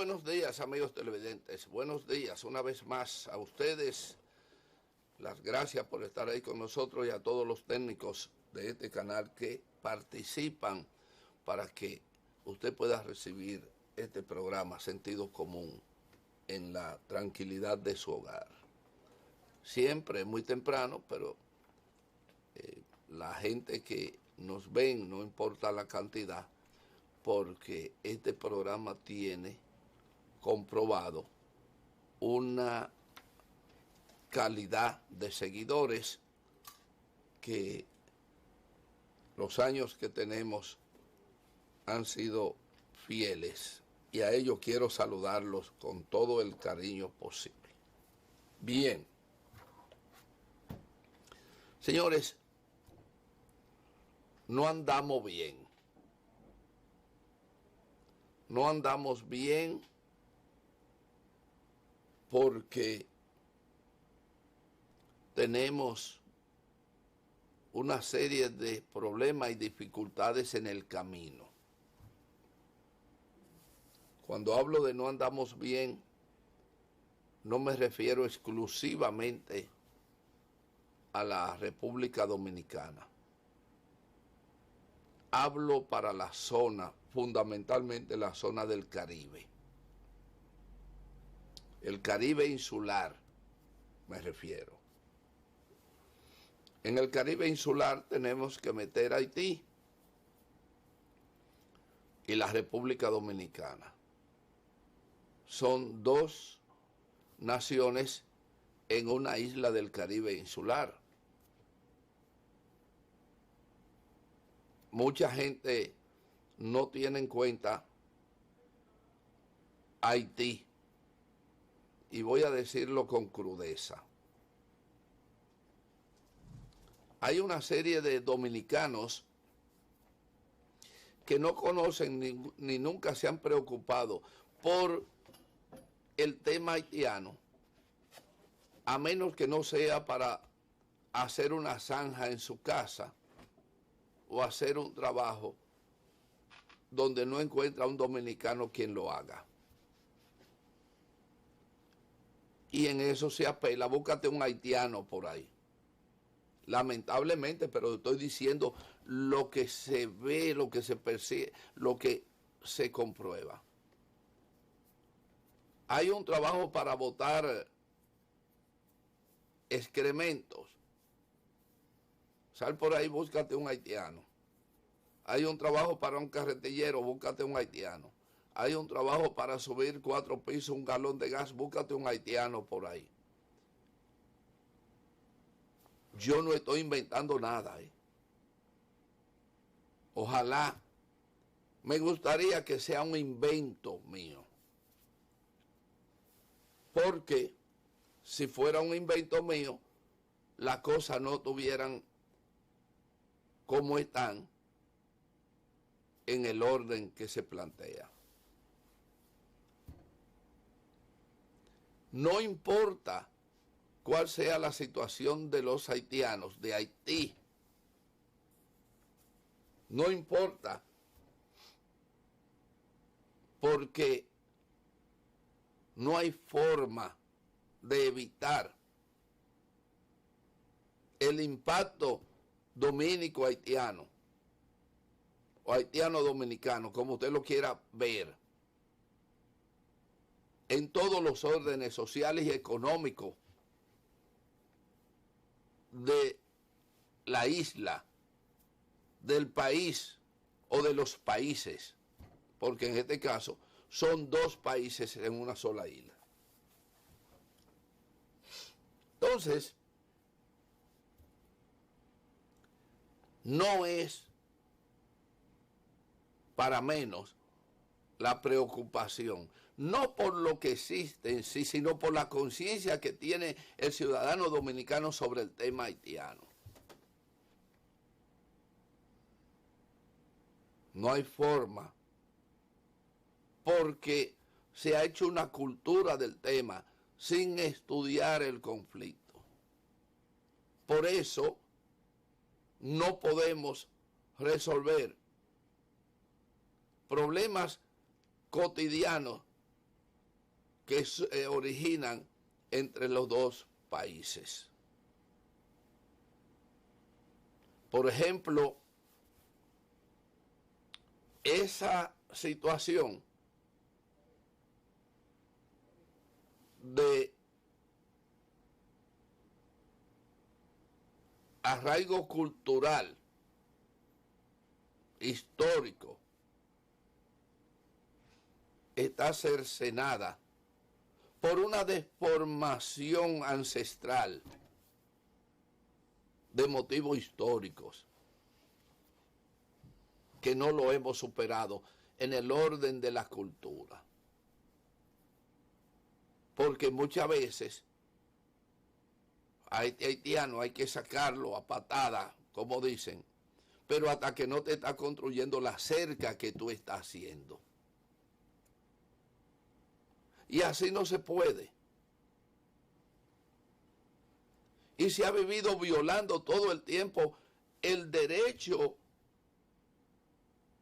buenos días, amigos televidentes. Buenos días una vez más a ustedes. Las gracias por estar ahí con nosotros y a todos los técnicos de este canal que participan para que usted pueda recibir este programa Sentido Común en la tranquilidad de su hogar. Siempre muy temprano, pero la gente que nos ven, no importa la cantidad, porque este programa tiene comprobado una calidad de seguidores que los años que tenemos han sido fieles, y a ellos quiero saludarlos con todo el cariño posible. Bien, señores, no andamos bien. No andamos bien porque tenemos una serie de problemas y dificultades en el camino. Cuando hablo de no andamos bien, no me refiero exclusivamente a la República Dominicana. Hablo para la zona, fundamentalmente la zona del Caribe. El Caribe insular, me refiero. En el Caribe insular tenemos que meter a Haití y la República Dominicana. Son dos naciones en una isla del Caribe insular. Mucha gente no tiene en cuenta Haití, y voy a decirlo con crudeza. Hay una serie de dominicanos que no conocen ni nunca se han preocupado por el tema haitiano, a menos que no sea para hacer una zanja en su casa o hacer un trabajo donde no encuentra un dominicano quien lo haga. Y en eso se apela, búscate un haitiano por ahí. Lamentablemente, pero estoy diciendo lo que se ve, lo que se percibe, lo que se comprueba. Hay un trabajo para botar excrementos. Sal por ahí, búscate un haitiano. Hay un trabajo para un carretillero, búscate un haitiano. Hay un trabajo para subir 4 pisos, un galón de gas, búscate un haitiano por ahí. Yo no estoy inventando nada. Ojalá, me gustaría que sea un invento mío. Porque si fuera un invento mío, las cosas no estuvieran como están en el orden que se plantea. No importa cuál sea la situación de los haitianos, de Haití. No importa, porque no hay forma de evitar el impacto dominico-haitiano o haitiano-dominicano, como usted lo quiera ver, en todos los órdenes sociales y económicos de la isla, del país o de los países, porque en este caso son dos países en una sola isla. Entonces, no es para menos la preocupación, no por lo que existe en sí, sino por la conciencia que tiene el ciudadano dominicano sobre el tema haitiano. No hay forma, porque se ha hecho una cultura del tema sin estudiar el conflicto. Por eso no podemos resolver problemas cotidianos que originan entre los dos países. Por ejemplo, esa situación de arraigo cultural, histórico, está cercenada por una deformación ancestral de motivos históricos que no lo hemos superado en el orden de la cultura. Porque muchas veces a este haitiano hay que sacarlo a patada, como dicen, pero hasta que no te está construyendo la cerca que tú estás haciendo. Y así no se puede. Y se ha vivido violando todo el tiempo el derecho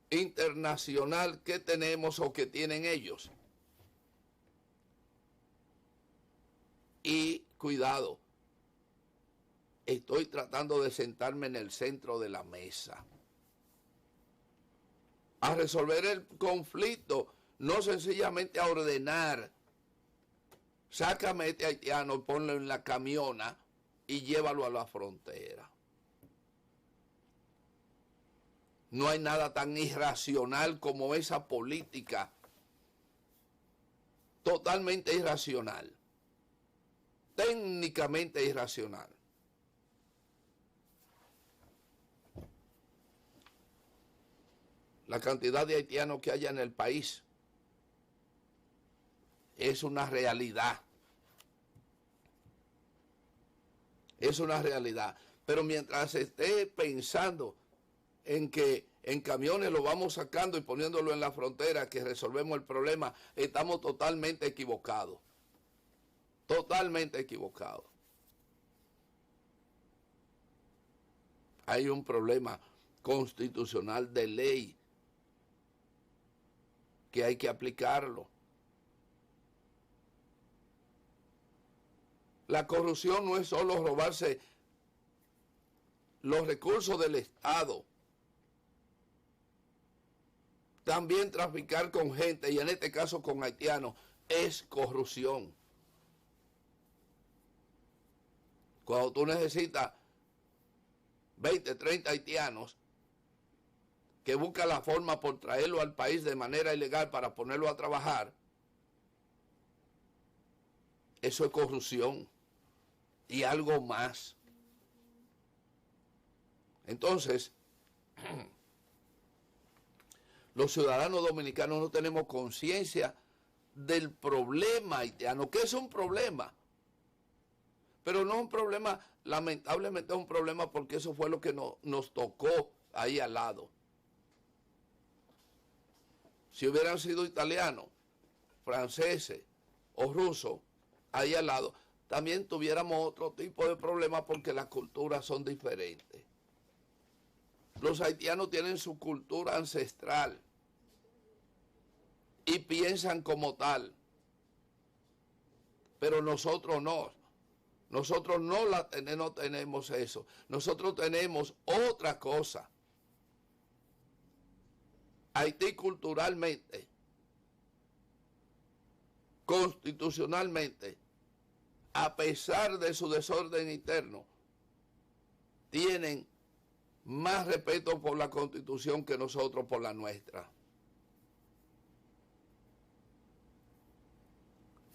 internacional que tenemos o que tienen ellos. Y cuidado, estoy tratando de sentarme en el centro de la mesa a resolver el conflicto, no sencillamente a ordenar, sácame a este haitiano, ponlo en la camiona y llévalo a la frontera. No hay nada tan irracional como esa política, totalmente irracional, técnicamente irracional. La cantidad de haitianos que haya en el país es una realidad. Es una realidad. Pero mientras se esté pensando en que en camiones lo vamos sacando y poniéndolo en la frontera, que resolvemos el problema, estamos totalmente equivocados. Totalmente equivocados. Hay un problema constitucional de ley que hay que aplicarlo. La corrupción no es solo robarse los recursos del Estado, también traficar con gente, y en este caso con haitianos, es corrupción. Cuando tú necesitas 20, 30 haitianos que buscan la forma por traerlo al país de manera ilegal para ponerlo a trabajar, eso es corrupción y algo más. Entonces, los ciudadanos dominicanos no tenemos conciencia del problema haitiano, que es un problema, pero no un problema, lamentablemente es un problema porque eso fue lo que nos tocó ahí al lado. Si hubieran sido italianos, franceses o rusos ahí al lado, también tuviéramos otro tipo de problemas porque las culturas son diferentes. Los haitianos tienen su cultura ancestral y piensan como tal, pero nosotros no. Nosotros no tenemos eso. Nosotros tenemos otra cosa. Haití culturalmente, constitucionalmente, a pesar de su desorden interno, tienen más respeto por la Constitución que nosotros por la nuestra.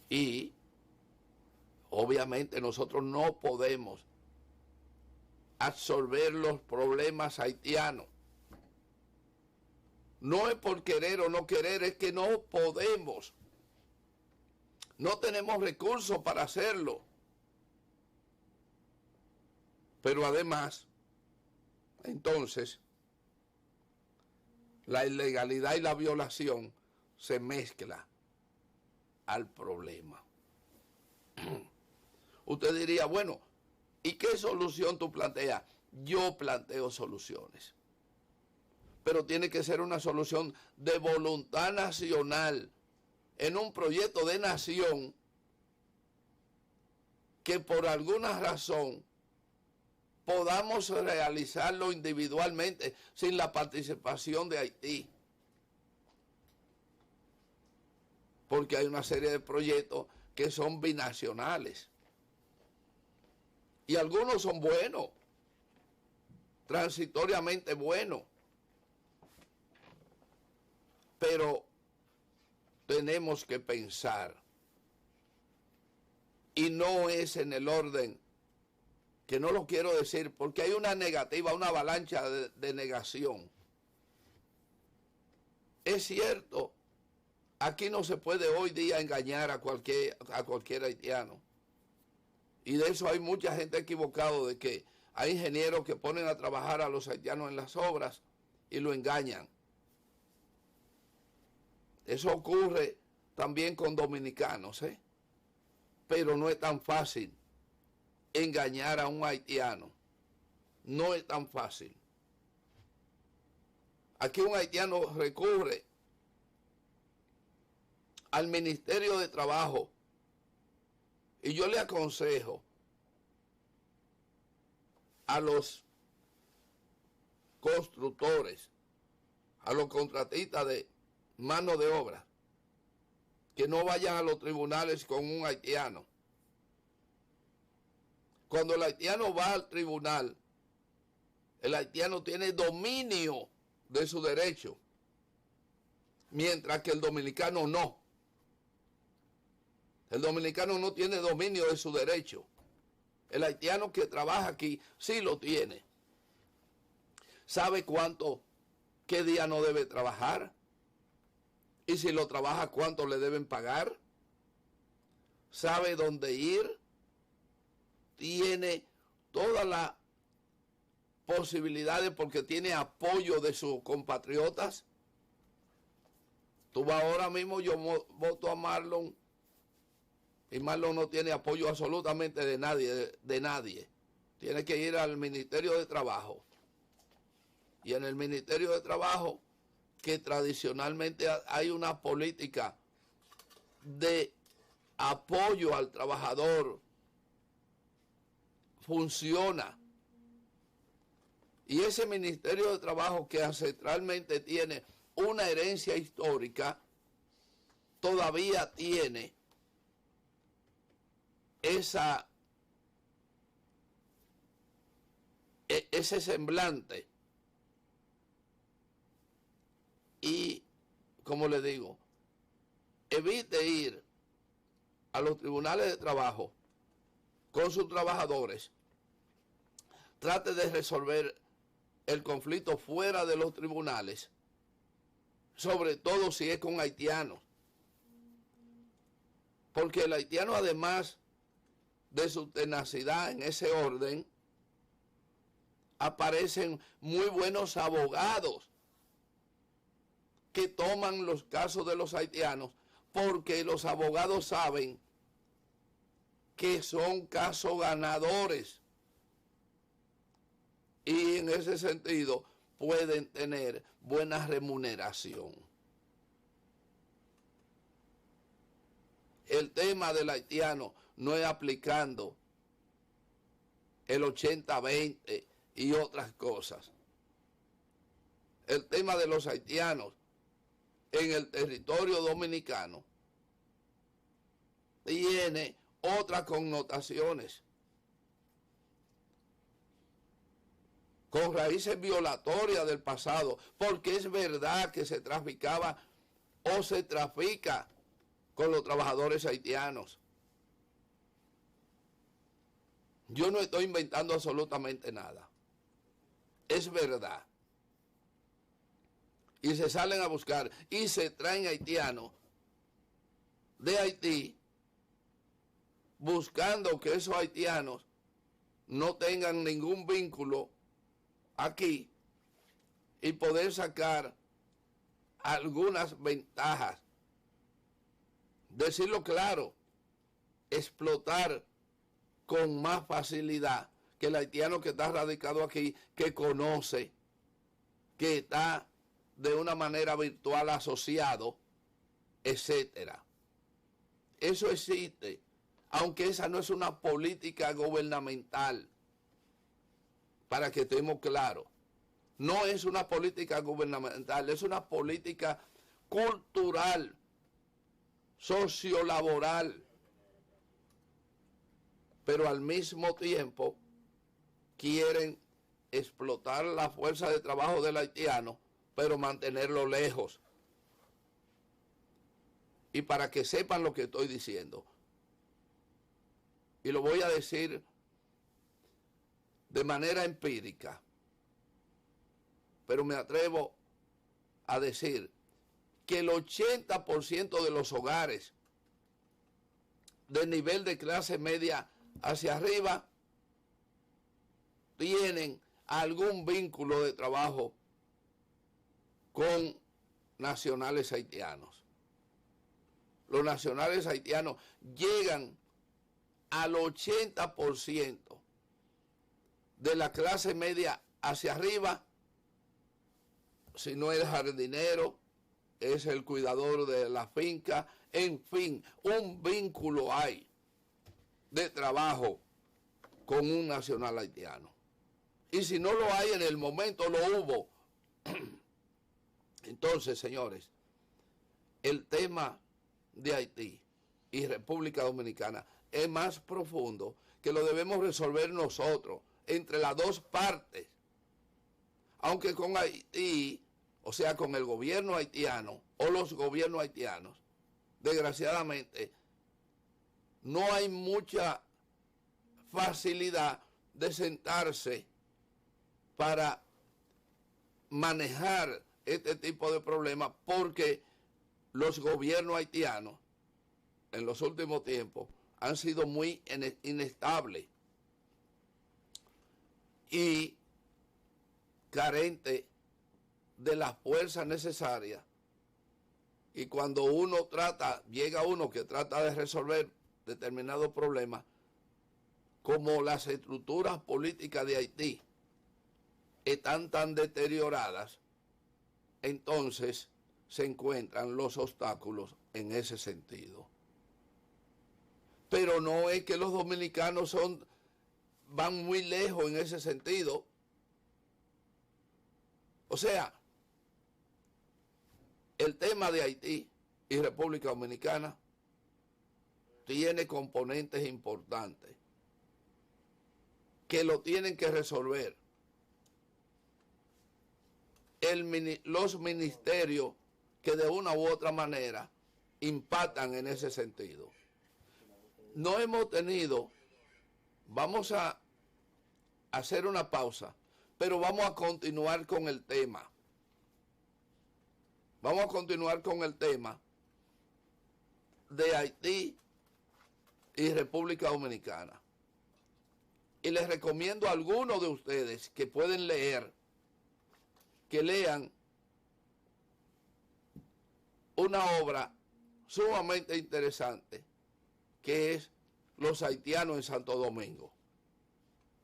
Y obviamente nosotros no podemos absorber los problemas haitianos. No es por querer o no querer, es que no podemos. No tenemos recursos para hacerlo. Pero además, entonces, la ilegalidad y la violación se mezcla al problema. Usted diría, bueno, ¿y qué solución tú planteas? Yo planteo soluciones. Pero tiene que ser una solución de voluntad nacional, en un proyecto de nación que por alguna razón podamos realizarlo individualmente sin la participación de Haití. Porque hay una serie de proyectos que son binacionales. Y algunos son buenos, transitoriamente buenos. Pero tenemos que pensar, y no es en el orden, que no lo quiero decir, porque hay una negativa, una avalancha de negación. Es cierto, aquí no se puede hoy día engañar a cualquier haitiano. Y de eso hay mucha gente equivocada, de que hay ingenieros que ponen a trabajar a los haitianos en las obras y lo engañan. Eso ocurre también con dominicanos, pero no es tan fácil engañar a un haitiano. No es tan fácil. Aquí un haitiano recurre al Ministerio de Trabajo y yo le aconsejo a los constructores, a los contratistas de mano de obra, que no vayan a los tribunales con un haitiano. Cuando el haitiano va al tribunal, el haitiano tiene dominio de su derecho, mientras que el dominicano no. El dominicano no tiene dominio de su derecho. El haitiano que trabaja aquí sí lo tiene. ¿Sabe qué día no debe trabajar? Y si lo trabaja, ¿cuánto le deben pagar? ¿Sabe dónde ir? Tiene todas las posibilidades porque tiene apoyo de sus compatriotas. Tú vas ahora mismo, yo voto a Marlon y Marlon no tiene apoyo absolutamente de nadie. Tiene que ir al Ministerio de Trabajo. Y en el Ministerio de Trabajo, que tradicionalmente hay una política de apoyo al trabajador, funciona. Y ese Ministerio de Trabajo, que ancestralmente tiene una herencia histórica, todavía tiene ese semblante. Y, como le digo, evite ir a los tribunales de trabajo con sus trabajadores. Trate de resolver el conflicto fuera de los tribunales, sobre todo si es con haitianos. Porque el haitiano, además de su tenacidad en ese orden, aparecen muy buenos abogados que toman los casos de los haitianos, porque los abogados saben que son casos ganadores y en ese sentido pueden tener buena remuneración. El tema del haitiano no es aplicando el 80-20 y otras cosas. El tema de los haitianos en el territorio dominicano tiene otras connotaciones, con raíces violatorias del pasado, porque es verdad que se traficaba o se trafica con los trabajadores haitianos. Yo no estoy inventando absolutamente nada. Es verdad. Y se salen a buscar y se traen haitianos de Haití, buscando que esos haitianos no tengan ningún vínculo aquí y poder sacar algunas ventajas. Decirlo claro, explotar con más facilidad que el haitiano que está radicado aquí, que conoce, que está de una manera virtual asociado, etcétera. eso existe, aunque esa no es una política gubernamental, para que estemos claros. No es una política gubernamental, es una política cultural, sociolaboral, pero al mismo tiempo quieren explotar la fuerza de trabajo del haitiano, pero mantenerlo lejos. Y para que sepan lo que estoy diciendo, y lo voy a decir de manera empírica, pero me atrevo a decir que el 80% de los hogares de nivel de clase media hacia arriba tienen algún vínculo de trabajo con nacionales haitianos. Los nacionales haitianos llegan al 80% de la clase media hacia arriba. Si no es jardinero, es el cuidador de la finca, en fin, un vínculo hay de trabajo con un nacional haitiano. Y si no lo hay en el momento, lo hubo. Entonces, señores, el tema de Haití y República Dominicana es más profundo, que lo debemos resolver nosotros, entre las dos partes. Aunque con Haití, o sea, con el gobierno haitiano o los gobiernos haitianos, desgraciadamente, no hay mucha facilidad de sentarse para manejar este tipo de problemas, porque los gobiernos haitianos en los últimos tiempos han sido muy inestables y carentes de las fuerzas necesarias. Y cuando llega uno que trata de resolver determinados problemas, como las estructuras políticas de Haití están tan deterioradas, entonces se encuentran los obstáculos en ese sentido. Pero no es que los dominicanos van muy lejos en ese sentido. O sea, el tema de Haití y República Dominicana tiene componentes importantes que lo tienen que resolver los ministerios que de una u otra manera impactan en ese sentido. No hemos tenido, vamos a hacer una pausa, pero vamos a continuar con el tema. Vamos a continuar con el tema de Haití y República Dominicana. Y les recomiendo a algunos de ustedes que pueden leer, que lean una obra sumamente interesante, que es Los haitianos en Santo Domingo.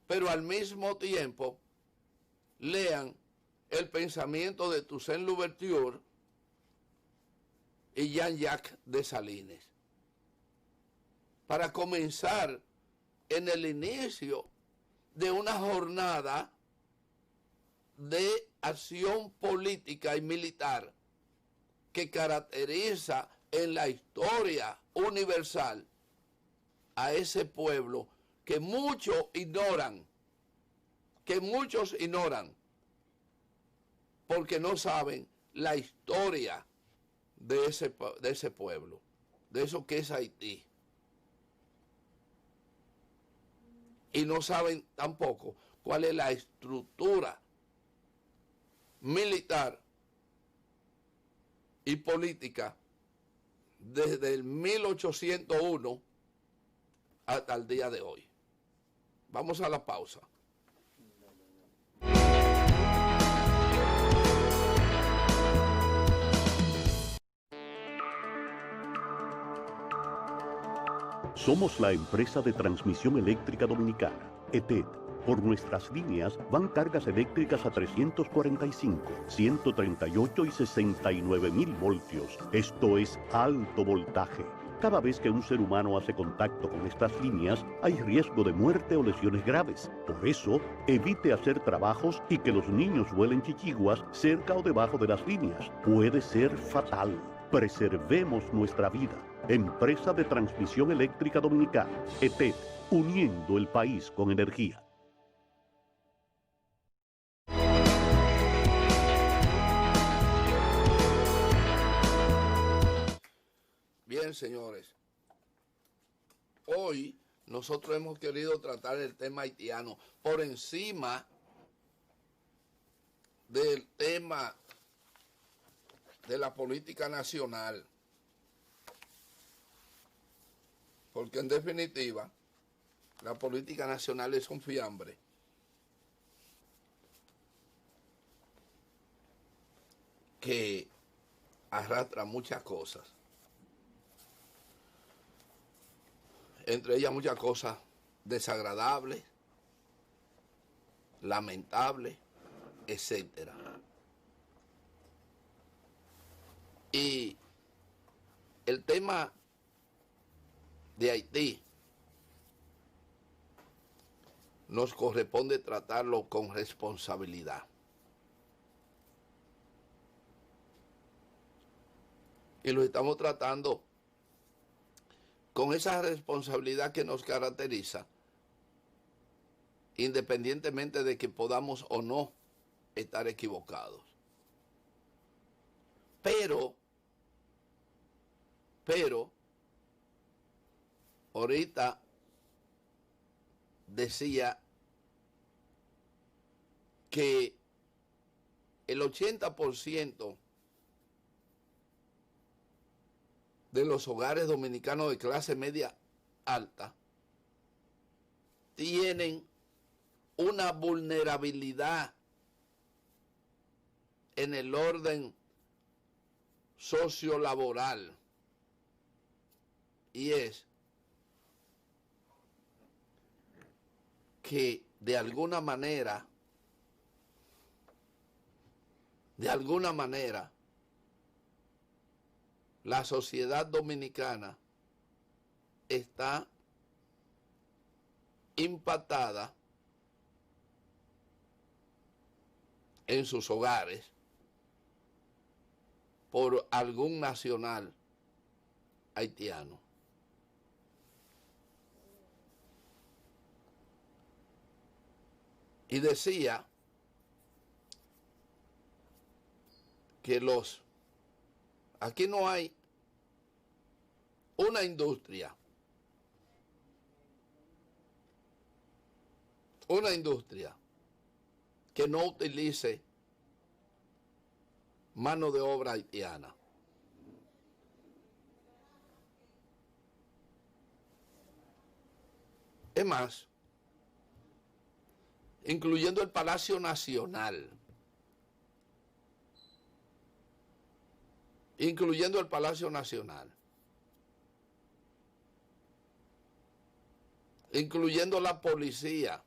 Pero al mismo tiempo, lean el pensamiento de Toussaint Louverture y Jean-Jacques Dessalines, para comenzar en el inicio de una jornada de acción política y militar que caracteriza en la historia universal a ese pueblo que muchos ignoran, porque no saben la historia de ese pueblo, de eso que es Haití. Y no saben tampoco cuál es la estructura militar y política desde el 1801 hasta el día de hoy. Vamos a la pausa. Somos la empresa de transmisión eléctrica dominicana, ETED. Por nuestras líneas van cargas eléctricas a 345, 138 y 69.000 voltios. Esto es alto voltaje. Cada vez que un ser humano hace contacto con estas líneas, hay riesgo de muerte o lesiones graves. Por eso, evite hacer trabajos y que los niños vuelen chichiguas cerca o debajo de las líneas. Puede ser fatal. Preservemos nuestra vida. Empresa de Transmisión Eléctrica Dominicana, ETED, uniendo el país con energía. Bien, señores, hoy nosotros hemos querido tratar el tema haitiano por encima del tema de la política nacional, porque en definitiva la política nacional es un fiambre que arrastra muchas cosas, entre ellas muchas cosas desagradables, lamentables, etcétera. Y el tema de Haití nos corresponde tratarlo con responsabilidad. Y lo estamos tratando con esa responsabilidad que nos caracteriza, independientemente de que podamos o no estar equivocados. Pero, ahorita decía que el 80% de los hogares dominicanos de clase media alta tienen una vulnerabilidad en el orden sociolaboral, y es que de alguna manera, la sociedad dominicana está impactada en sus hogares por algún nacional haitiano. Y decía que aquí no hay una industria que no utilice mano de obra haitiana. Es más, incluyendo el Palacio Nacional, incluyendo la policía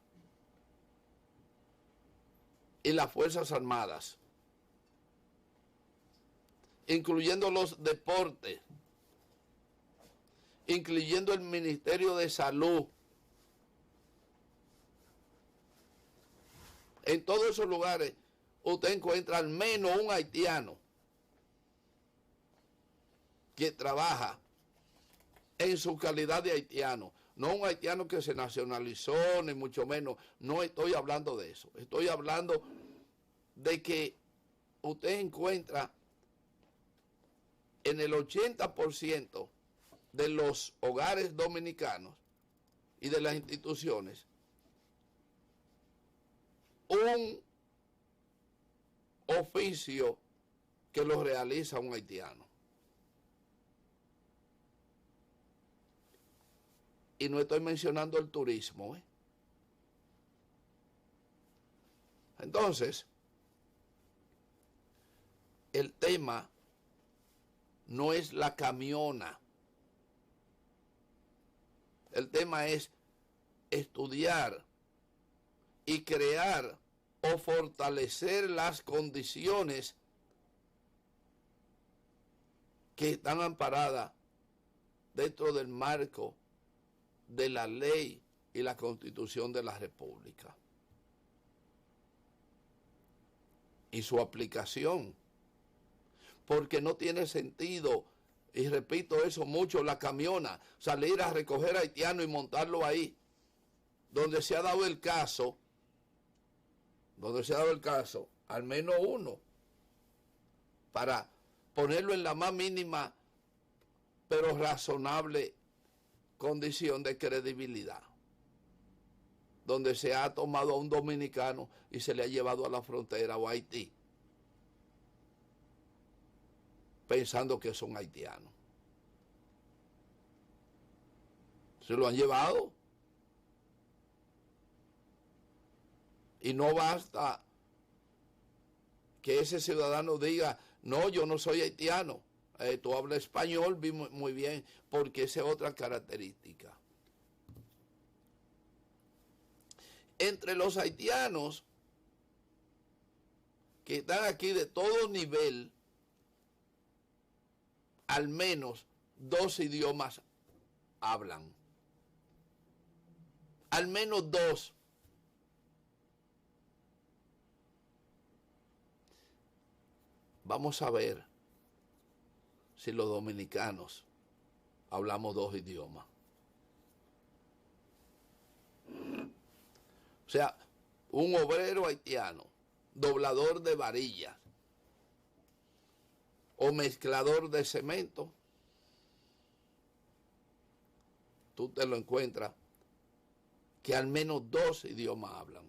y las Fuerzas Armadas, incluyendo los deportes, incluyendo el Ministerio de Salud. En todos esos lugares usted encuentra al menos un haitiano que trabaja en su calidad de haitiano. No un haitiano que se nacionalizó, ni mucho menos. No estoy hablando de eso. Estoy hablando de que usted encuentra en el 80% de los hogares dominicanos y de las instituciones un oficio que lo realiza un haitiano. Y no estoy mencionando el turismo, Entonces, el tema no es la camiona. El tema es estudiar y crear o fortalecer las condiciones que están amparadas dentro del marco de la ley y la Constitución de la República. Y su aplicación, porque no tiene sentido, y repito eso mucho, la camiona, salir a recoger haitiano y montarlo ahí, donde se ha dado el caso, al menos uno, para ponerlo en la más mínima pero razonable condición de credibilidad, donde se ha tomado a un dominicano y se le ha llevado a la frontera o a Haití, pensando que son haitianos. Se lo han llevado. Y no basta que ese ciudadano diga, no, yo no soy haitiano. Tú hablas español muy bien, porque esa es otra característica. Entre los haitianos que están aquí de todo nivel, al menos 2 idiomas hablan. Al menos 2. Vamos a ver si los dominicanos hablamos 2 idiomas. O sea, un obrero haitiano, doblador de varillas o mezclador de cemento, tú te lo encuentras que al menos 2 idiomas hablan.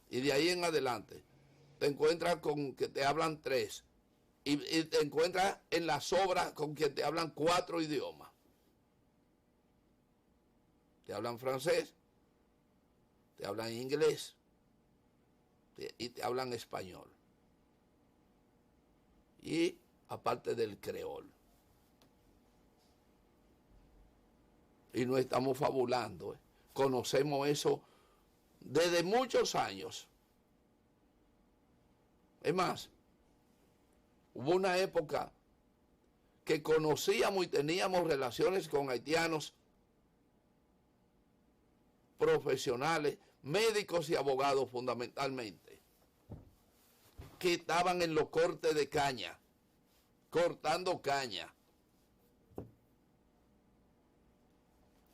Y de ahí en adelante te encuentras con que te hablan 3. Y te encuentras en las obras con que te hablan 4 idiomas. Te hablan francés, te hablan inglés y te hablan español. Y aparte del creol. Y no estamos fabulando, ¿eh? Conocemos eso desde muchos años. Es más, hubo una época que conocíamos y teníamos relaciones con haitianos profesionales, médicos y abogados fundamentalmente, que estaban en los cortes de caña, cortando caña.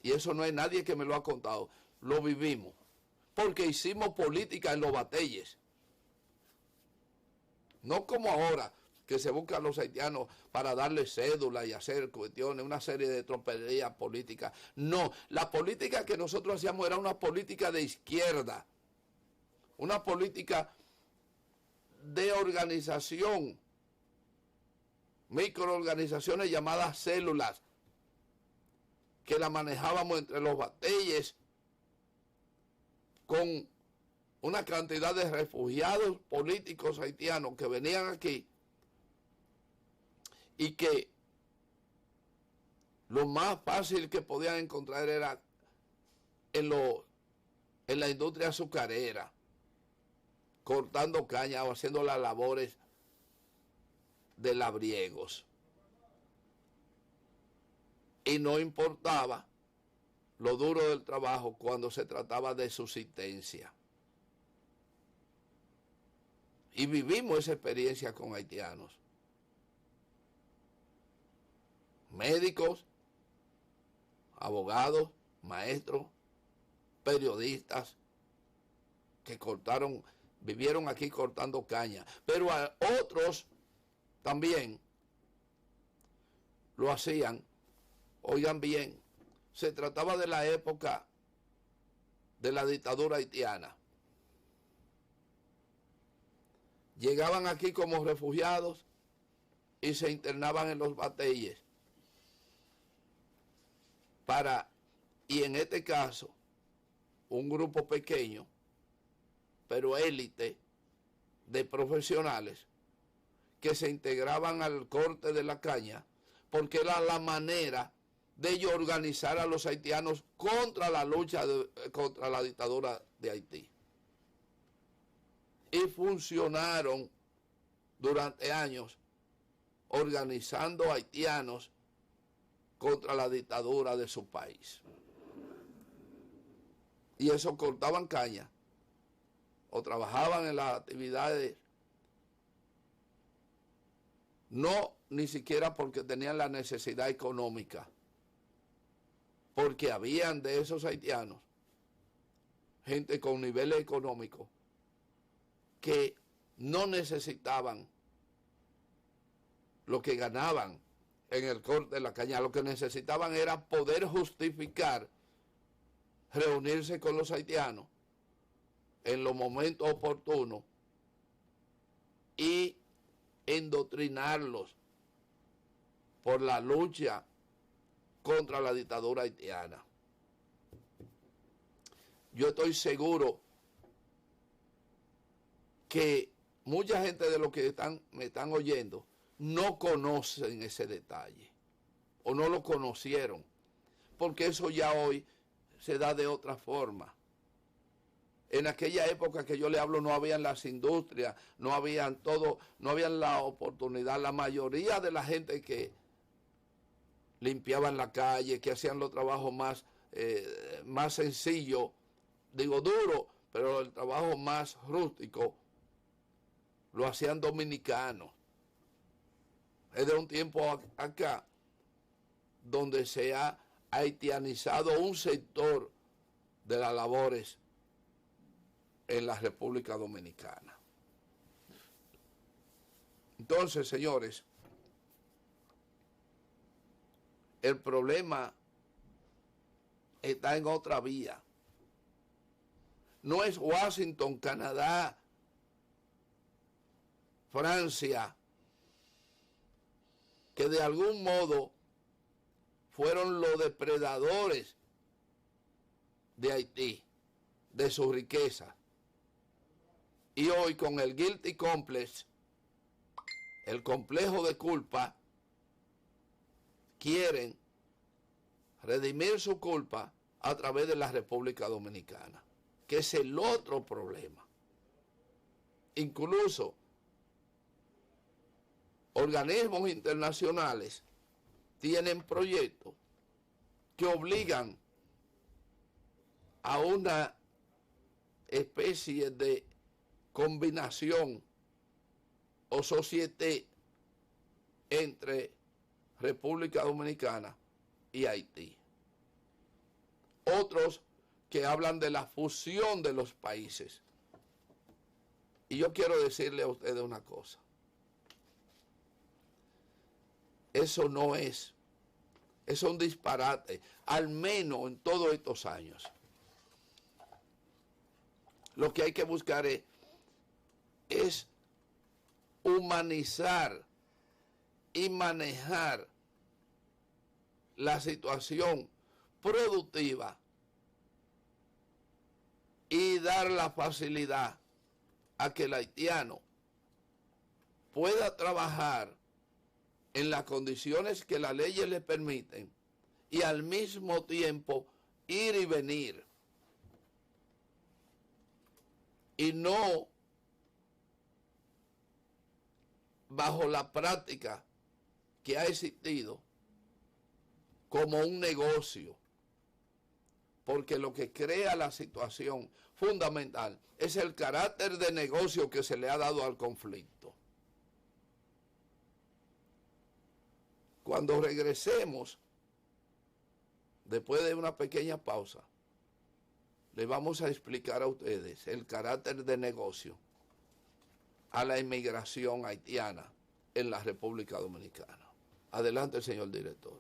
Y eso no hay nadie que me lo ha contado, lo vivimos, porque hicimos política en los bateyes. No como ahora, que se buscan a los haitianos para darle cédula y hacer cuestiones, una serie de tropelías políticas. No, la política que nosotros hacíamos era una política de izquierda, una política de organización, microorganizaciones llamadas células, que la manejábamos entre los bateyes con una cantidad de refugiados políticos haitianos que venían aquí y que lo más fácil que podían encontrar era en la industria azucarera, cortando caña o haciendo las labores de labriegos. Y no importaba lo duro del trabajo cuando se trataba de subsistencia. Y vivimos esa experiencia con haitianos. Médicos, abogados, maestros, periodistas que vivieron aquí cortando caña. Pero a otros también lo hacían. Oigan bien, se trataba de la época de la dictadura haitiana. Llegaban aquí como refugiados y se internaban en los bateyes y en este caso, un grupo pequeño, pero élite, de profesionales que se integraban al corte de la caña, porque era la manera de ellos organizar a los haitianos contra la lucha contra la dictadura de Haití. Y funcionaron durante años organizando haitianos contra la dictadura de su país. Y eso cortaban caña o trabajaban en las actividades, no ni siquiera porque tenían la necesidad económica, porque habían de esos haitianos gente con niveles económicos que no necesitaban lo que ganaban en el corte de la caña. Lo que necesitaban era poder justificar reunirse con los haitianos en los momentos oportunos y endoctrinarlos por la lucha contra la dictadura haitiana. Yo estoy seguro que mucha gente de los que me están oyendo no conocen ese detalle o no lo conocieron, porque eso ya hoy se da de otra forma. En aquella época que yo le hablo no habían las industrias, no habían la oportunidad. La mayoría de la gente que limpiaban la calle, que hacían los trabajos más sencillos, digo duro, pero el trabajo más rústico, lo hacían dominicanos. Es de un tiempo acá donde se ha haitianizado un sector de las labores en la República Dominicana. Entonces, señores, el problema está en otra vía. No es Washington, Canadá, Francia, que de algún modo fueron los depredadores de Haití, de su riqueza. Y hoy con el guilty complex, el complejo de culpa, quieren redimir su culpa a través de la República Dominicana, que es el otro problema. Incluso organismos internacionales tienen proyectos que obligan a una especie de combinación o sociedad entre República Dominicana y Haití. Otros que hablan de la fusión de los países. Y yo quiero decirle a ustedes una cosa. Eso no es, es un disparate, al menos en todos estos años. Lo que hay que buscar es humanizar y manejar la situación productiva y dar la facilidad a que el haitiano pueda trabajar en las condiciones que las leyes le permiten y al mismo tiempo ir y venir. Y no bajo la práctica que ha existido como un negocio, porque lo que crea la situación fundamental es el carácter de negocio que se le ha dado al conflicto. Cuando regresemos, después de una pequeña pausa, les vamos a explicar a ustedes el carácter de negocio a la inmigración haitiana en la República Dominicana. Adelante, señor director.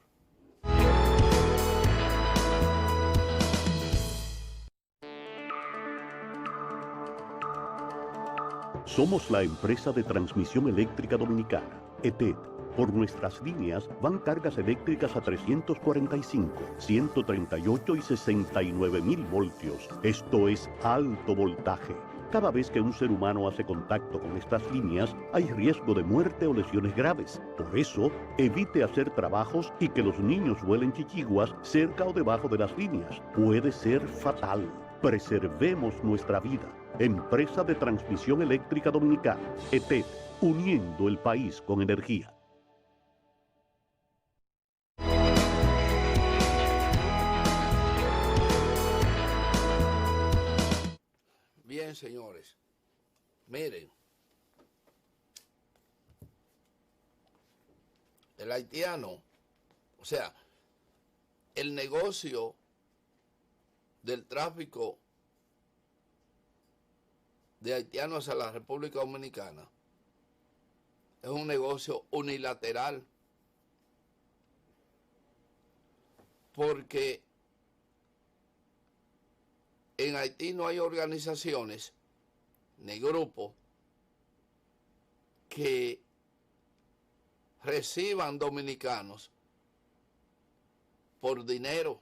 Somos la empresa de transmisión eléctrica dominicana, ETED. Por nuestras líneas van cargas eléctricas a 345, 138 y 69.000 voltios. Esto es alto voltaje. Cada vez que un ser humano hace contacto con estas líneas, hay riesgo de muerte o lesiones graves. Por eso, evite hacer trabajos y que los niños vuelen chichiguas cerca o debajo de las líneas. Puede ser fatal. Preservemos nuestra vida. Empresa de Transmisión Eléctrica Dominicana, ETED, uniendo el país con energía. bien, señores. Miren, el haitiano, o sea, el negocio del tráfico de haitianos a la República Dominicana es un negocio unilateral, porque en Haití no hay organizaciones ni grupos que reciban dominicanos por dinero,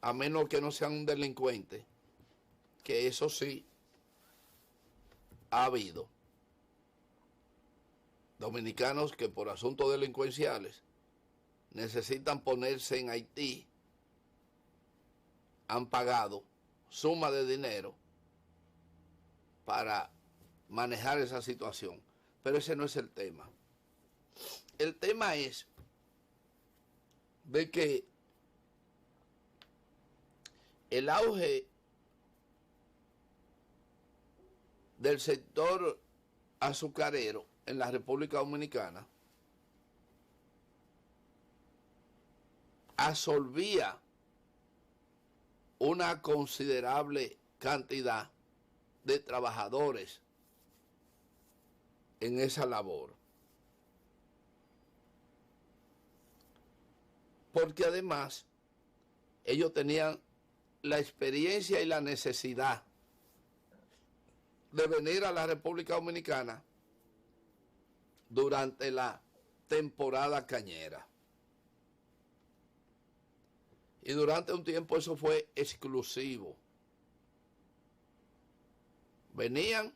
a menos que no sean un delincuente, que eso sí ha habido. Dominicanos que por asuntos delincuenciales necesitan ponerse en Haití, han pagado suma de dinero para manejar esa situación. Pero ese no es el tema. El tema es de que el auge del sector azucarero en la República Dominicana absorbía una considerable cantidad de trabajadores en esa labor. Porque además ellos tenían la experiencia y la necesidad de venir a la República Dominicana durante la temporada cañera. Y durante un tiempo eso fue exclusivo. Venían,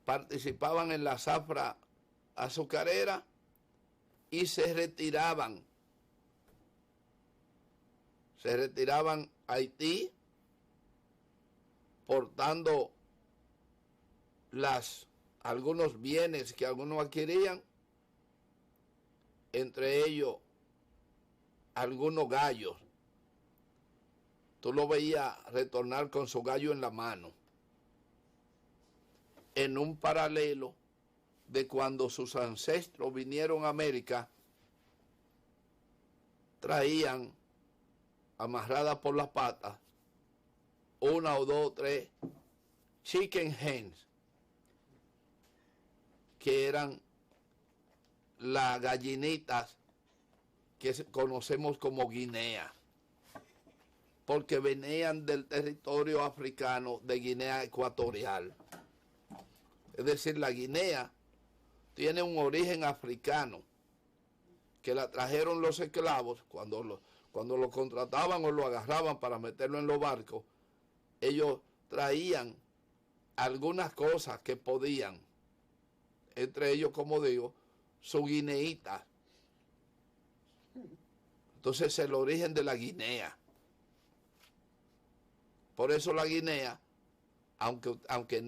participaban en la zafra azucarera y se retiraban. Se retiraban a Haití portando algunos bienes que algunos adquirían, entre ellos algunos gallos. Tú lo veías retornar con su gallo en la mano, en un paralelo de cuando sus ancestros vinieron a América, traían amarradas por las patas una o dos o tres chicken hens, que eran las gallinitas que conocemos como Guinea, porque venían del territorio africano de Guinea Ecuatorial. Es decir, la Guinea tiene un origen africano, que la trajeron los esclavos cuando lo contrataban o lo agarraban para meterlo en los barcos. Ellos traían algunas cosas que podían, entre ellos, como digo, su guineíta. Entonces es el origen de la Guinea. Por eso la Guinea, aunque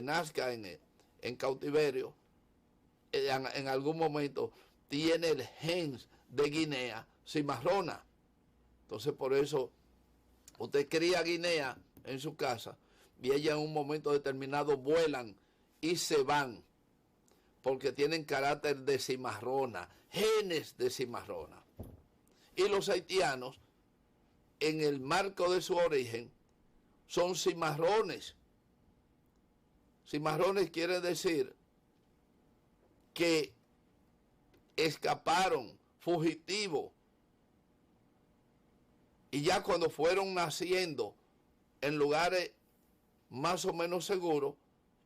nazca en cautiverio, en algún momento tiene el gen de Guinea cimarrona. Entonces por eso usted cría Guinea en su casa y ellas en un momento determinado vuelan y se van, porque tienen carácter de cimarrona, genes de cimarrona. Y los haitianos, en el marco de su origen, son cimarrones. Cimarrones quiere decir que escaparon, fugitivos, y ya cuando fueron naciendo en lugares más o menos seguros,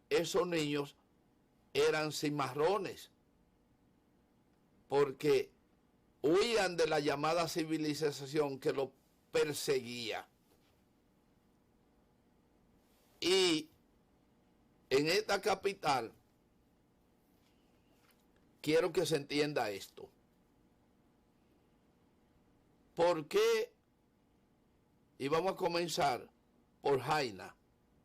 esos niños eran cimarrones, porque huían de la llamada civilización que los perseguía. Y en esta capital, quiero que se entienda esto. ¿Por qué? Y vamos a comenzar por Jaina,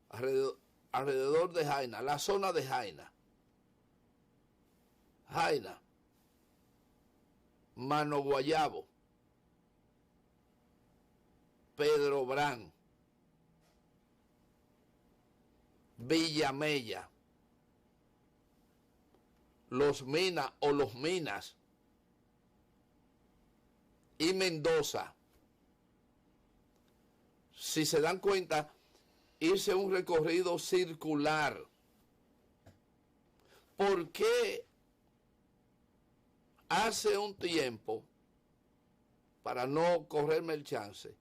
alrededor de Jaina, la zona de Jaina. Jaina, Mano Guayabo, Pedrobrán, Villamella, Los Minas o Los Minas y Mendoza. Si se dan cuenta, hice un recorrido circular. ¿Por qué hace un tiempo, para no correrme el chance,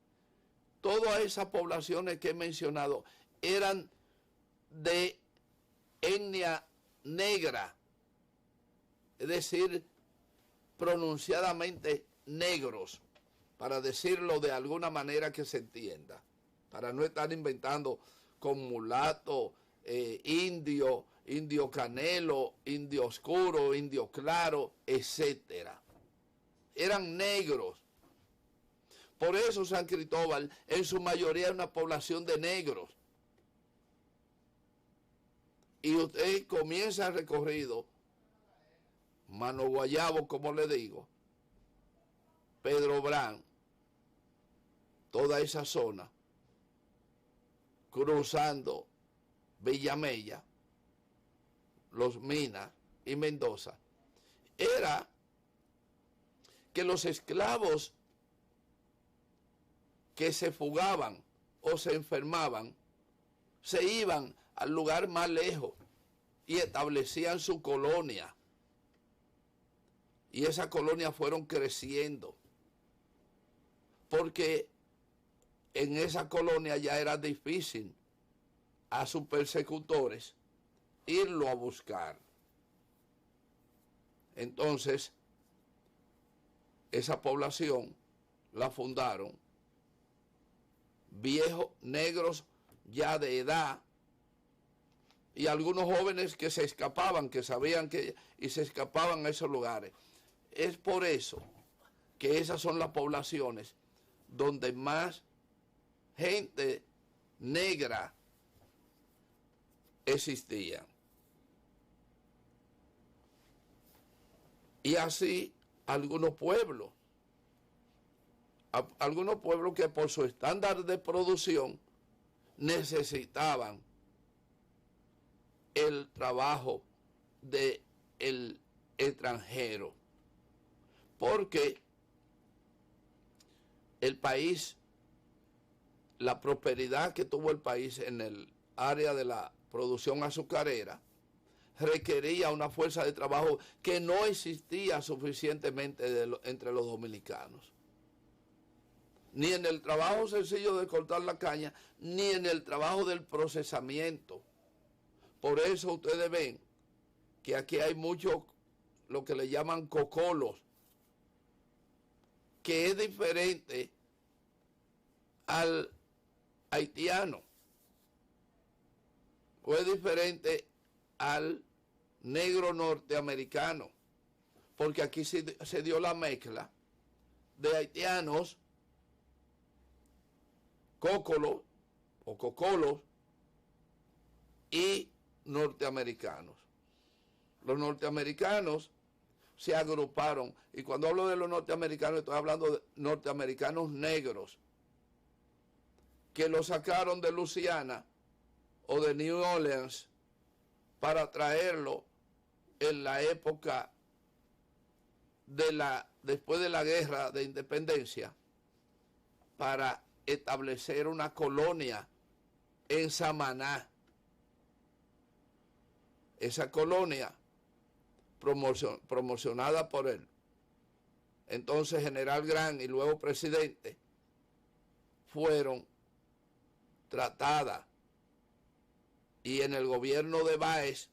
todas esas poblaciones que he mencionado eran de etnia negra, es decir, pronunciadamente negros, para decirlo de alguna manera que se entienda, para no estar inventando con mulato, indio, indio canelo, indio oscuro, indio claro, etcétera. Eran negros. Por eso San Cristóbal en su mayoría es una población de negros. Y usted comienza el recorrido, Mano Guayabo, como le digo, Pedrobrán, toda esa zona, cruzando Villamella, Los Minas y Mendoza, era que los esclavos que se fugaban o se enfermaban se iban al lugar más lejos y establecían su colonia. Y esas colonias fueron creciendo, porque en esa colonia ya era difícil a sus persecutores irlo a buscar. Entonces, esa población la fundaron viejos, negros ya de edad, y algunos jóvenes que se escapaban, que sabían que, y se escapaban a esos lugares. Es por eso que esas son las poblaciones donde más gente negra existía. Y así algunos pueblos que por su estándar de producción necesitaban el trabajo del extranjero, porque el país, la prosperidad que tuvo el país en el área de la producción azucarera, requería una fuerza de trabajo que no existía suficientemente entre los dominicanos. Ni en el trabajo sencillo de cortar la caña, ni en el trabajo del procesamiento. Por eso ustedes ven que aquí hay muchos, lo que le llaman cocolos, que es diferente al haitiano, o es diferente al negro norteamericano, porque aquí se dio la mezcla de haitianos, cócolos o cocolos, y norteamericanos. Los norteamericanos se agruparon, y cuando hablo de los norteamericanos estoy hablando de norteamericanos negros, que los sacaron de Luisiana o de New Orleans para traerlo en la época después de la guerra de independencia, para establecer una colonia en Samaná. Esa colonia promocionada por él, entonces general Grant y luego presidente, fueron tratadas, y en el gobierno de Báez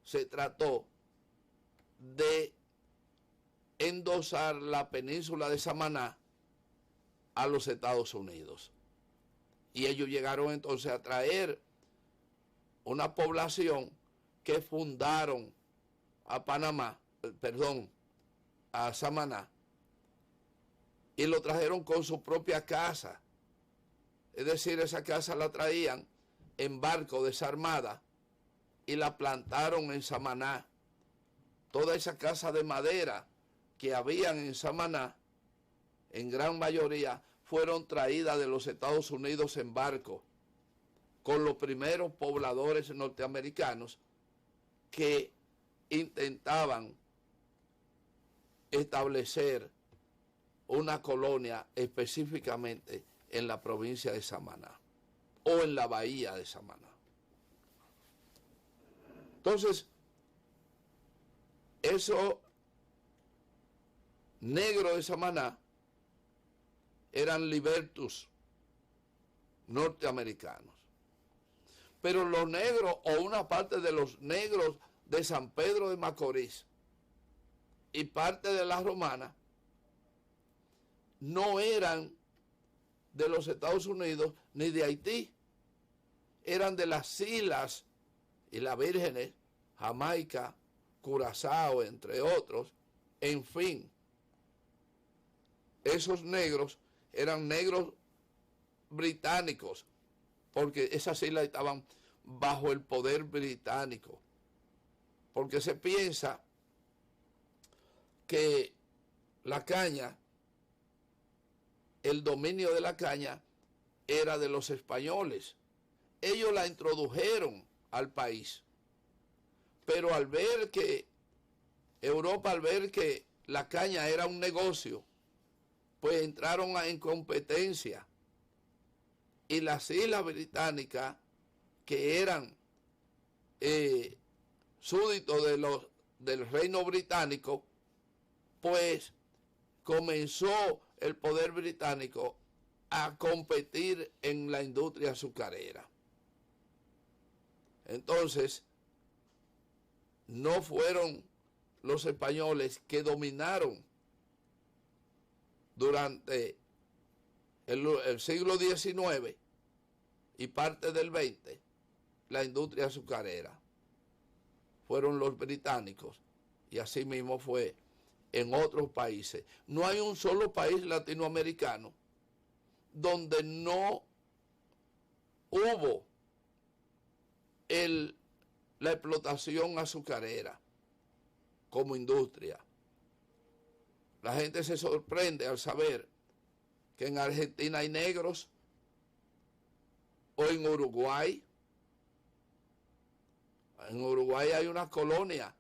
se trató de endosar la península de Samaná a los Estados Unidos. Y ellos llegaron entonces a traer una población que fundaron a a Samaná, y lo trajeron con su propia casa. Es decir, esa casa la traían en barco desarmada y la plantaron en Samaná. Toda esa casa de madera que habían en Samaná, en gran mayoría, fueron traídas de los Estados Unidos en barco con los primeros pobladores norteamericanos que intentaban establecer una colonia específicamente en la provincia de Samaná o en la bahía de Samaná. Entonces, esos negros de Samaná eran libertos norteamericanos. Pero los negros, o una parte de los negros de San Pedro de Macorís y parte de la Romana, no eran de los Estados Unidos ni de Haití, eran de las Islas y las Vírgenes, Jamaica, Curazao, entre otros. En fin, esos negros eran negros británicos, porque esas islas estaban bajo el poder británico, porque se piensa que la caña, el dominio de la caña era de los españoles. Ellos la introdujeron al país, pero al ver que Europa, al ver que la caña era un negocio, pues entraron en competencia, y las islas británicas, que eran súbditos del reino británico, pues comenzó el poder británico a competir en la industria azucarera. Entonces, no fueron los españoles que dominaron durante el siglo XIX y parte del XX la industria azucarera. Fueron los británicos, y así mismo fue en otros países. No hay un solo país latinoamericano donde no hubo la explotación azucarera como industria. La gente se sorprende al saber que en Argentina hay negros, o en Uruguay. En Uruguay hay una colonia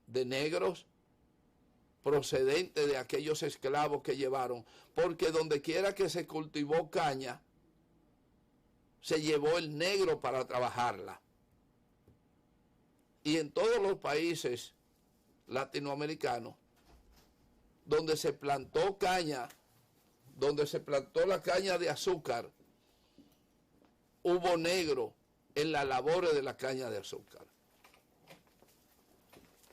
de negros procedentes de aquellos esclavos que llevaron, porque donde quiera que se cultivó caña, se llevó el negro para trabajarla. Y en todos los países latinoamericanos donde se plantó caña, donde se plantó la caña de azúcar, hubo negro en las labores de la caña de azúcar.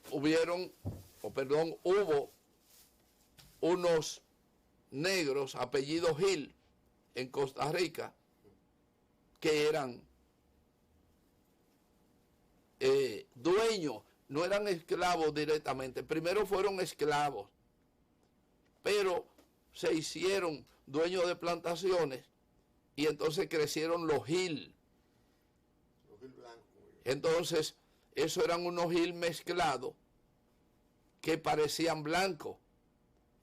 Hubo unos negros, apellido Gil, en Costa Rica, que eran dueños, no eran esclavos directamente. Primero fueron esclavos, pero se hicieron dueños de plantaciones y entonces crecieron los Gil. Los Gil blancos. Entonces, esos eran unos Gil mezclados que parecían blancos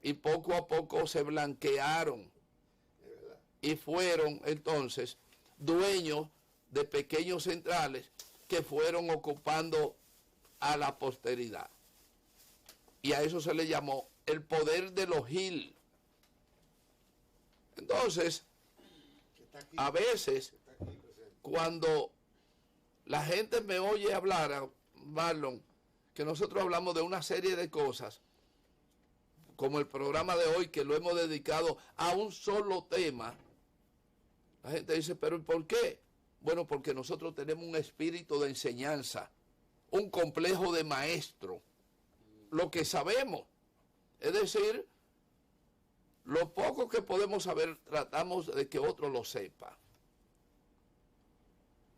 y poco a poco se blanquearon y fueron entonces dueños de pequeños centrales que fueron ocupando a la posteridad. Y a eso se le llamó el poder de los Gil. Entonces, a veces, cuando la gente me oye hablar, Marlon, que nosotros hablamos de una serie de cosas, como el programa de hoy, que lo hemos dedicado a un solo tema, la gente dice, ¿pero por qué? Bueno, porque nosotros tenemos un espíritu de enseñanza, un complejo de maestro. Lo que sabemos, es decir, lo poco que podemos saber, tratamos de que otro lo sepa.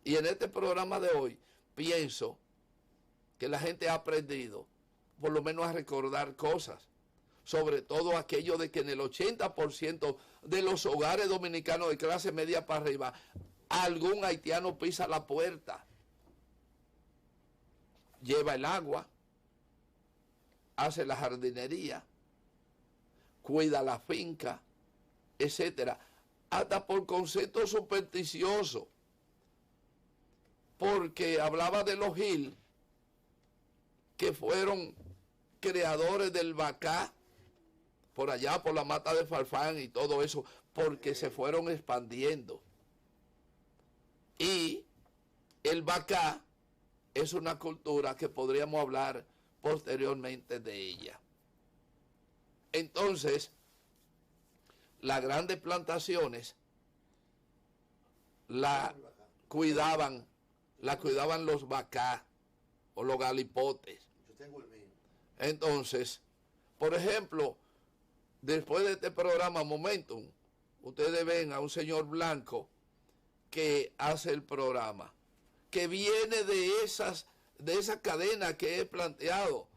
Y en este programa de hoy, pienso que la gente ha aprendido, por lo menos a recordar cosas, sobre todo aquello de que en el 80% de los hogares dominicanos de clase media para arriba, algún haitiano pisa la puerta, lleva el agua, hace la jardinería, cuida la finca, etcétera, hasta por concepto supersticioso, porque hablaba de los Gil, que fueron creadores del Bacá, por allá, por la mata de Farfán y todo eso, porque se fueron expandiendo. Y el Bacá es una cultura que podríamos hablar posteriormente de ella. Entonces, las grandes plantaciones la cuidaban los Bacá o los galipotes. Yo tengo el mío. Entonces, por ejemplo, después de este programa Momentum, ustedes ven a un señor blanco que hace el programa, que viene de esa cadena que he planteado,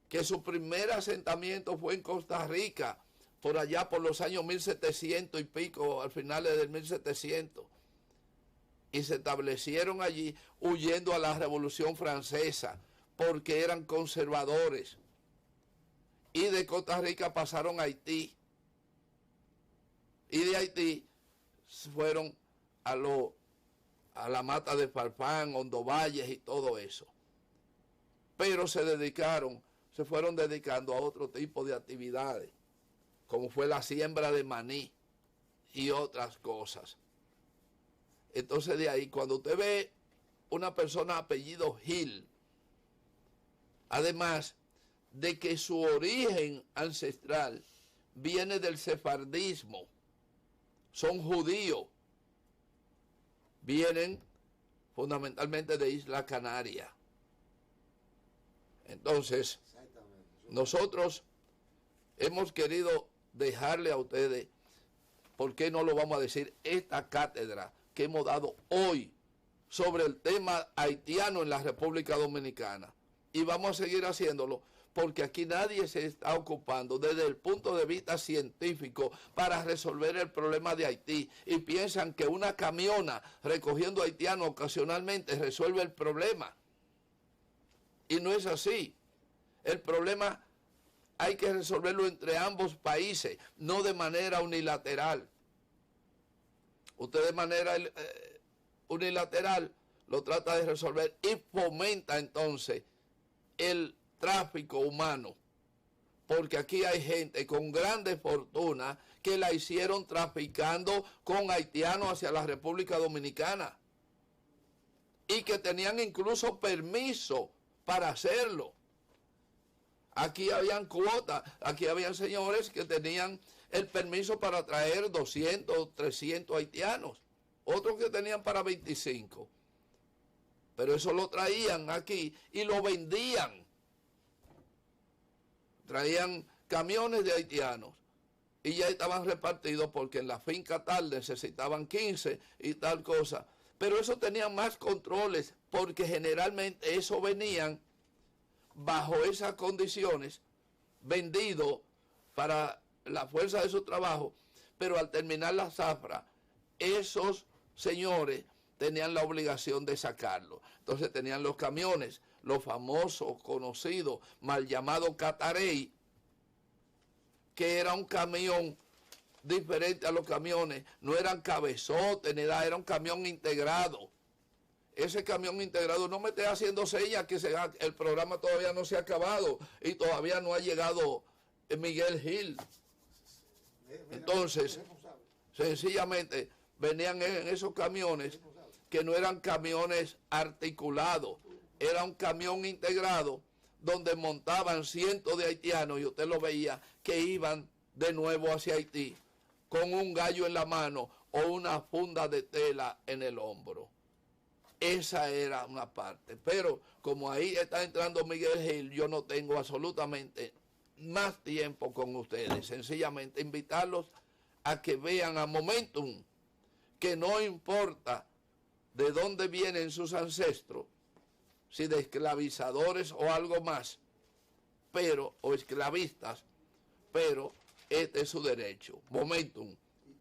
que su primer asentamiento fue en Costa Rica, por allá por los años 1700 y pico, al final del 1700, y se establecieron allí huyendo a la Revolución Francesa, porque eran conservadores, y de Costa Rica pasaron a Haití, y de Haití fueron a la mata de Farfán, Hondo Valles y todo eso. Pero se fueron dedicando a otro tipo de actividades, como fue la siembra de maní y otras cosas. Entonces de ahí, cuando usted ve una persona apellido Gil, además de que su origen ancestral viene del sefardismo, son judíos, vienen fundamentalmente de Isla Canaria. Entonces, nosotros hemos querido dejarle a ustedes, ¿por qué no lo vamos a decir?, esta cátedra que hemos dado hoy sobre el tema haitiano en la República Dominicana. Y vamos a seguir haciéndolo porque aquí nadie se está ocupando desde el punto de vista científico para resolver el problema de Haití. Y piensan que una camiona recogiendo haitianos ocasionalmente resuelve el problema. Y no es así. El problema hay que resolverlo entre ambos países, no de manera unilateral. Usted de manera unilateral lo trata de resolver y fomenta entonces el tráfico humano. Porque aquí hay gente con grandes fortunas que la hicieron traficando con haitianos hacia la República Dominicana. Y que tenían incluso permiso para hacerlo. Aquí habían cuotas, aquí habían señores que tenían el permiso para traer 200, 300 haitianos, otros que tenían para 25. Pero eso lo traían aquí y lo vendían. Traían camiones de haitianos y ya estaban repartidos porque en la finca tal necesitaban 15 y tal cosa. Pero eso tenían más controles porque generalmente eso venían bajo esas condiciones, vendido para la fuerza de su trabajo, pero al terminar la zafra, esos señores tenían la obligación de sacarlo. Entonces tenían los camiones, los famosos, conocidos, mal llamados Catarey, que era un camión diferente a los camiones, no eran cabezotes ni nada, era un camión integrado. Ese camión integrado, no me esté haciendo señas que el programa todavía no se ha acabado y todavía no ha llegado Miguel Gil. Entonces, sencillamente venían en esos camiones que no eran camiones articulados, era un camión integrado donde montaban cientos de haitianos y usted lo veía que iban de nuevo hacia Haití con un gallo en la mano o una funda de tela en el hombro. Esa era una parte, pero como ahí está entrando Miguel Gil, yo no tengo absolutamente más tiempo con ustedes, sencillamente invitarlos a que vean a Momentum, que no importa de dónde vienen sus ancestros, si de esclavizadores o algo más, o esclavistas, pero este es su derecho. Momentum,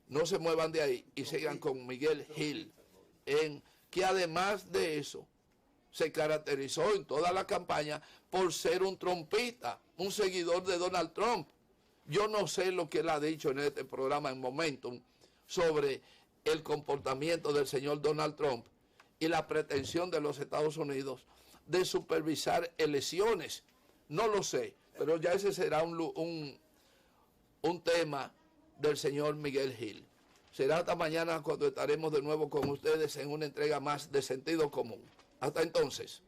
no se muevan de ahí y sigan con Miguel Gil, que además de eso se caracterizó en toda la campaña por ser un trompista, un seguidor de Donald Trump, Yo no sé lo que él ha dicho en este programa en Momentum sobre el comportamiento del señor Donald Trump y la pretensión de los Estados Unidos de supervisar elecciones. No lo sé, pero ya ese será un tema del señor Miguel Gil. Será hasta mañana cuando estaremos de nuevo con ustedes en una entrega más de Sentido Común. Hasta entonces.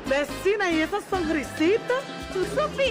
Vecina, ¿y esas sonrisitas? ¿Tú supiste?